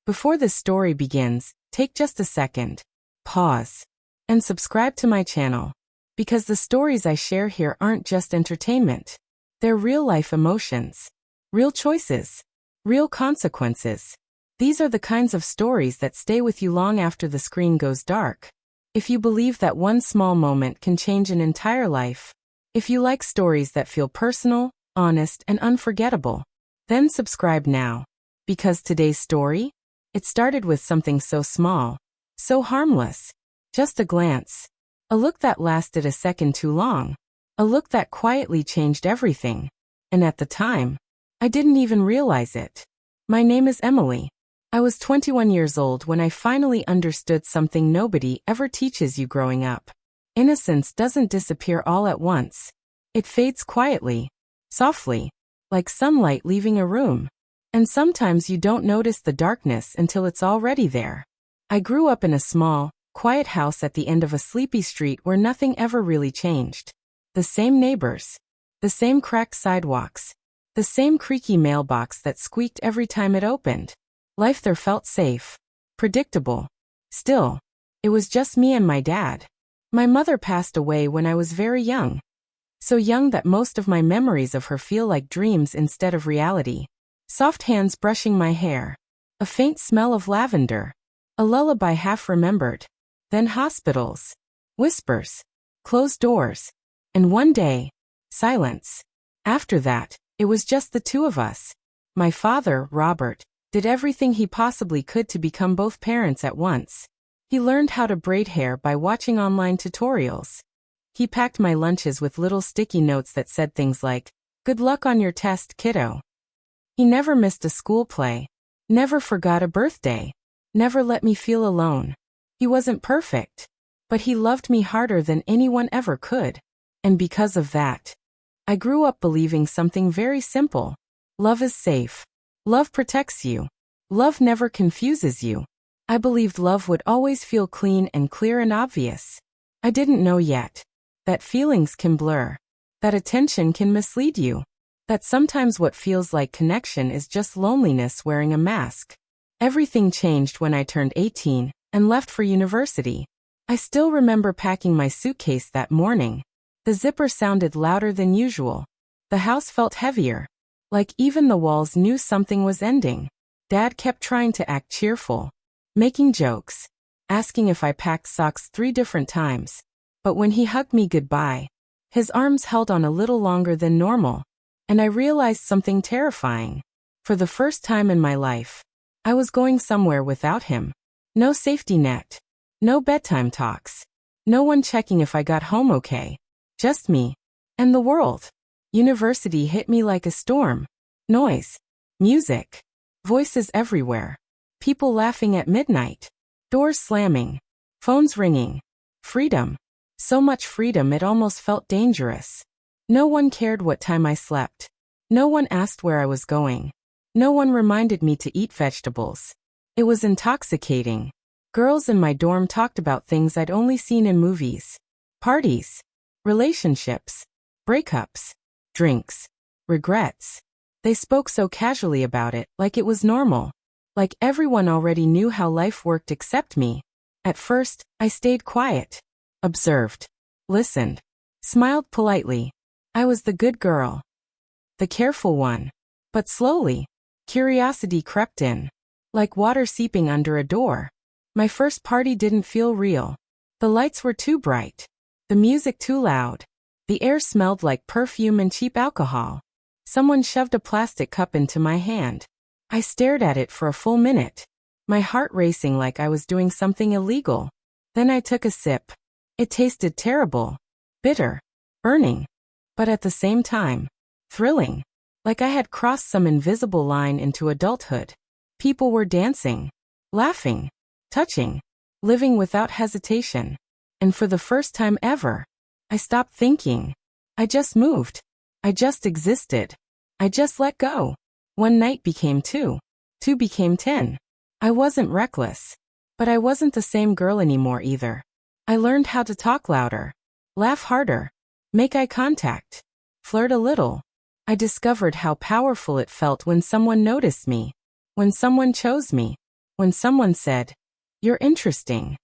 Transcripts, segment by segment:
Before this story begins, take just a second, pause, and subscribe to my channel. Because the stories I share here aren't just entertainment. They're real-life emotions, real choices, real consequences. These are the kinds of stories that stay with you long after the screen goes dark. If you believe that one small moment can change an entire life, if you like stories that feel personal, honest, and unforgettable, then subscribe now. Because today's story? It started with something so small, so harmless. Just a glance. A look that lasted a second too long. A look that quietly changed everything. And at the time, I didn't even realize it. My name is Emily. I was 21 years old when I finally understood something nobody ever teaches you growing up. Innocence doesn't disappear all at once. It fades quietly, softly, like sunlight leaving a room. And sometimes you don't notice the darkness until it's already there. I grew up in a small, quiet house at the end of a sleepy street where nothing ever really changed. The same neighbors, the same cracked sidewalks, the same creaky mailbox that squeaked every time it opened. Life there felt safe, predictable. Still, it was just me and my dad. My mother passed away when I was very young. So young that most of my memories of her feel like dreams instead of reality. Soft hands brushing my hair. A faint smell of lavender. A lullaby half remembered. Then hospitals. Whispers. Closed doors. And one day, silence. After that, it was just the two of us. My father, Robert, did everything he possibly could to become both parents at once. He learned how to braid hair by watching online tutorials. He packed my lunches with little sticky notes that said things like, "Good luck on your test, kiddo." He never missed a school play, never forgot a birthday, never let me feel alone. He wasn't perfect, but he loved me harder than anyone ever could. And because of that, I grew up believing something very simple. Love is safe. Love protects you. Love never confuses you. I believed love would always feel clean and clear and obvious. I didn't know yet that feelings can blur, that attention can mislead you. That sometimes what feels like connection is just loneliness wearing a mask. Everything changed when I turned 18 and left for university. I still remember packing my suitcase that morning. The zipper sounded louder than usual. The house felt heavier, like even the walls knew something was ending. Dad kept trying to act cheerful, making jokes, asking if I packed socks 3 different times. But when he hugged me goodbye, his arms held on a little longer than normal. And I realized something terrifying. For the first time in my life, I was going somewhere without him. No safety net. No bedtime talks. No one checking if I got home okay. Just me. And the world. University hit me like a storm. Noise. Music. Voices everywhere. People laughing at midnight. Doors slamming. Phones ringing. Freedom. So much freedom it almost felt dangerous. No one cared what time I slept. No one asked where I was going. No one reminded me to eat vegetables. It was intoxicating. Girls in my dorm talked about things I'd only seen in movies. Parties. Relationships. Breakups. Drinks. Regrets. They spoke so casually about it, like it was normal. Like everyone already knew how life worked except me. At first, I stayed quiet. Observed. Listened. Smiled politely. I was the good girl. The careful one. But slowly, curiosity crept in. Like water seeping under a door. My first party didn't feel real. The lights were too bright. The music too loud. The air smelled like perfume and cheap alcohol. Someone shoved a plastic cup into my hand. I stared at it for a full minute. My heart racing like I was doing something illegal. Then I took a sip. It tasted terrible. Bitter. Burning. But at the same time, thrilling. Like I had crossed some invisible line into adulthood. People were dancing, laughing, touching, living without hesitation. And for the first time ever, I stopped thinking. I just moved. I just existed. I just let go. One night became 2. 2 became 10. I wasn't reckless. But I wasn't the same girl anymore either. I learned how to talk louder, laugh harder, make eye contact, flirt a little. I discovered how powerful it felt when someone noticed me, when someone chose me. When someone said, "You're interesting."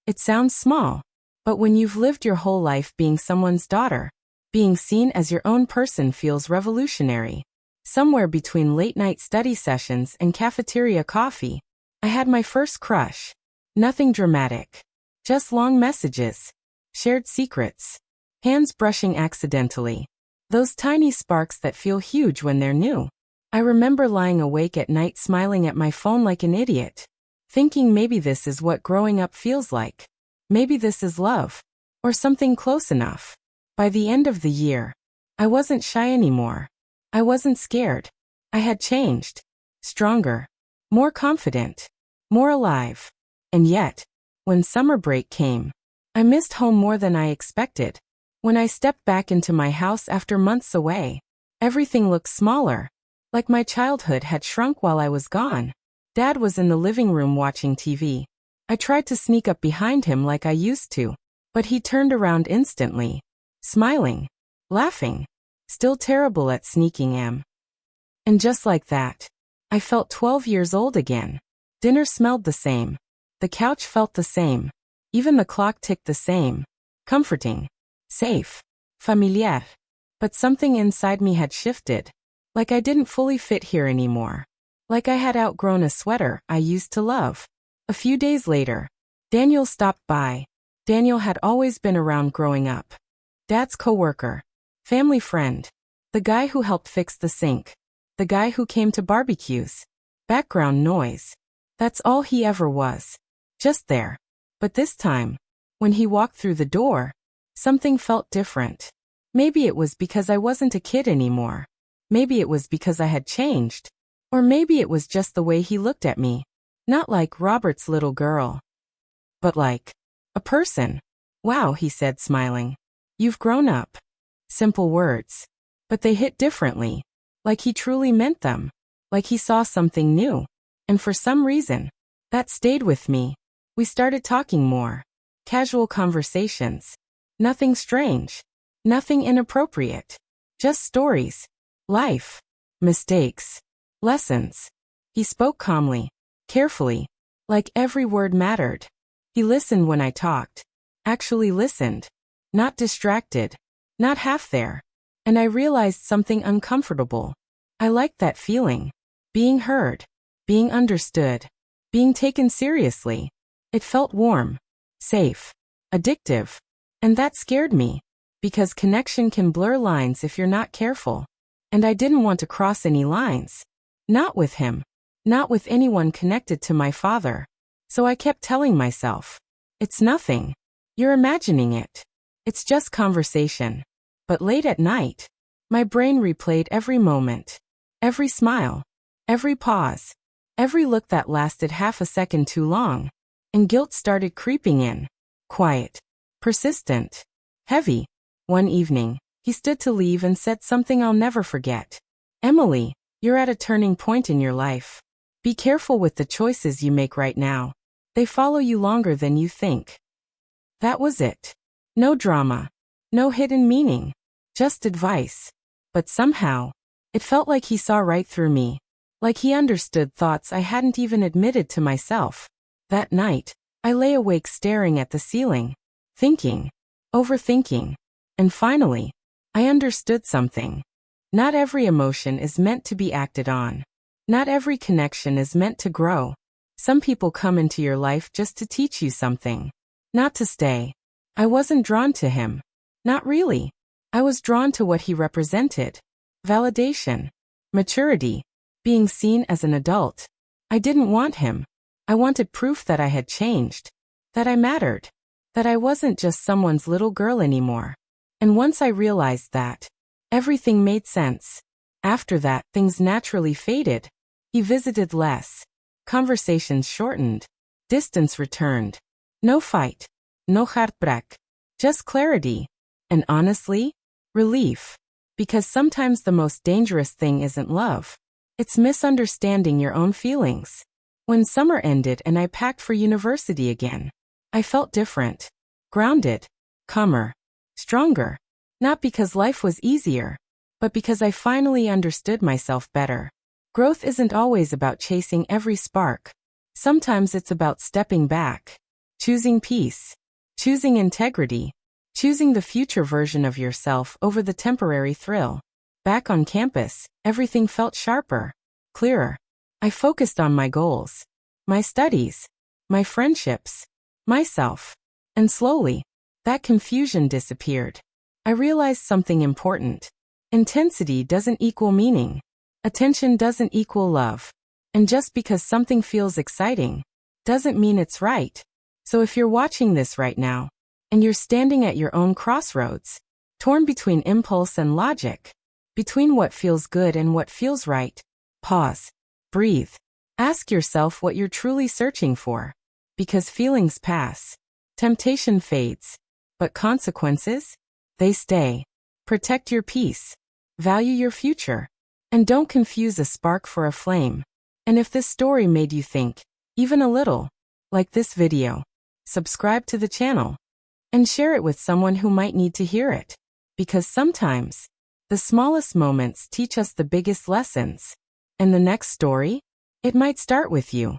It sounds small, but when you've lived your whole life being someone's daughter, being seen as your own person feels revolutionary. Somewhere between late-night study sessions and cafeteria coffee, I had my first crush. Nothing dramatic. Just long messages. Shared secrets. Hands brushing accidentally. Those tiny sparks that feel huge when they're new. I remember lying awake at night smiling at my phone like an idiot, thinking maybe this is what growing up feels like. Maybe this is love. Or something close enough. By the end of the year, I wasn't shy anymore. I wasn't scared. I had changed. Stronger. More confident. More alive. And yet, when summer break came, I missed home more than I expected. When I stepped back into my house after months away, everything looked smaller. Like my childhood had shrunk while I was gone. Dad was in the living room watching TV. I tried to sneak up behind him like I used to, but he turned around instantly. Smiling. Laughing. Still terrible at sneaking am. And just like that, I felt 12 years old again. Dinner smelled the same. The couch felt the same. Even the clock ticked the same. Comforting. Safe. Familiar. But something inside me had shifted. Like I didn't fully fit here anymore. Like I had outgrown a sweater I used to love. A few days later, Daniel stopped by. Daniel had always been around growing up. Dad's coworker. Family friend. The guy who helped fix the sink. The guy who came to barbecues. Background noise. That's all he ever was. Just there. But this time, when he walked through the door, something felt different. Maybe it was because I wasn't a kid anymore. Maybe it was because I had changed. Or maybe it was just the way he looked at me. Not like Robert's little girl. But like a person. "Wow," he said, smiling. "You've grown up." Simple words. But they hit differently. Like he truly meant them. Like he saw something new. And for some reason, that stayed with me. We started talking more. Casual conversations. Nothing strange. Nothing inappropriate. Just stories. Life. Mistakes. Lessons. He spoke calmly. Carefully. Like every word mattered. He listened when I talked. Actually listened. Not distracted. Not half there. And I realized something uncomfortable. I liked that feeling. Being heard. Being understood. Being taken seriously. It felt warm. Safe. Addictive. And that scared me. Because connection can blur lines if you're not careful. And I didn't want to cross any lines. Not with him. Not with anyone connected to my father. So I kept telling myself, "It's nothing. You're imagining it. It's just conversation." But late at night, my brain replayed every moment. Every smile. Every pause. Every look that lasted half a second too long. And guilt started creeping in. Quiet. Persistent. Heavy. One evening, he stood to leave and said something I'll never forget. "Emily, you're at a turning point in your life. Be careful with the choices you make right now. They follow you longer than you think." That was it. No drama. No hidden meaning. Just advice. But somehow, it felt like he saw right through me. Like he understood thoughts I hadn't even admitted to myself. That night, I lay awake staring at the ceiling. Thinking. Overthinking. And finally, I understood something. Not every emotion is meant to be acted on. Not every connection is meant to grow. Some people come into your life just to teach you something. Not to stay. I wasn't drawn to him. Not really. I was drawn to what he represented. Validation. Maturity. Being seen as an adult. I didn't want him. I wanted proof that I had changed. That I mattered. That I wasn't just someone's little girl anymore. And once I realized that, everything made sense. After that, things naturally faded. He visited less. Conversations shortened. Distance returned. No fight. No heartbreak. Just clarity. And honestly, relief. Because sometimes the most dangerous thing isn't love. It's misunderstanding your own feelings. When summer ended and I packed for university again, I felt different. Grounded. Calmer. Stronger. Not because life was easier, but because I finally understood myself better. Growth isn't always about chasing every spark. Sometimes it's about stepping back, choosing peace, choosing integrity, choosing the future version of yourself over the temporary thrill. Back on campus, everything felt sharper, clearer. I focused on my goals, my studies, my friendships, myself. And slowly, that confusion disappeared. I realized something important. Intensity doesn't equal meaning. Attention doesn't equal love. And just because something feels exciting, doesn't mean it's right. So if you're watching this right now, and you're standing at your own crossroads, torn between impulse and logic, between what feels good and what feels right, pause, breathe, ask yourself what you're truly searching for. Because feelings pass, temptation fades, but consequences, they stay. Protect your peace, value your future, and don't confuse a spark for a flame. And if this story made you think, even a little, like this video, subscribe to the channel and share it with someone who might need to hear it. Because sometimes, the smallest moments teach us the biggest lessons. And the next story? It might start with you.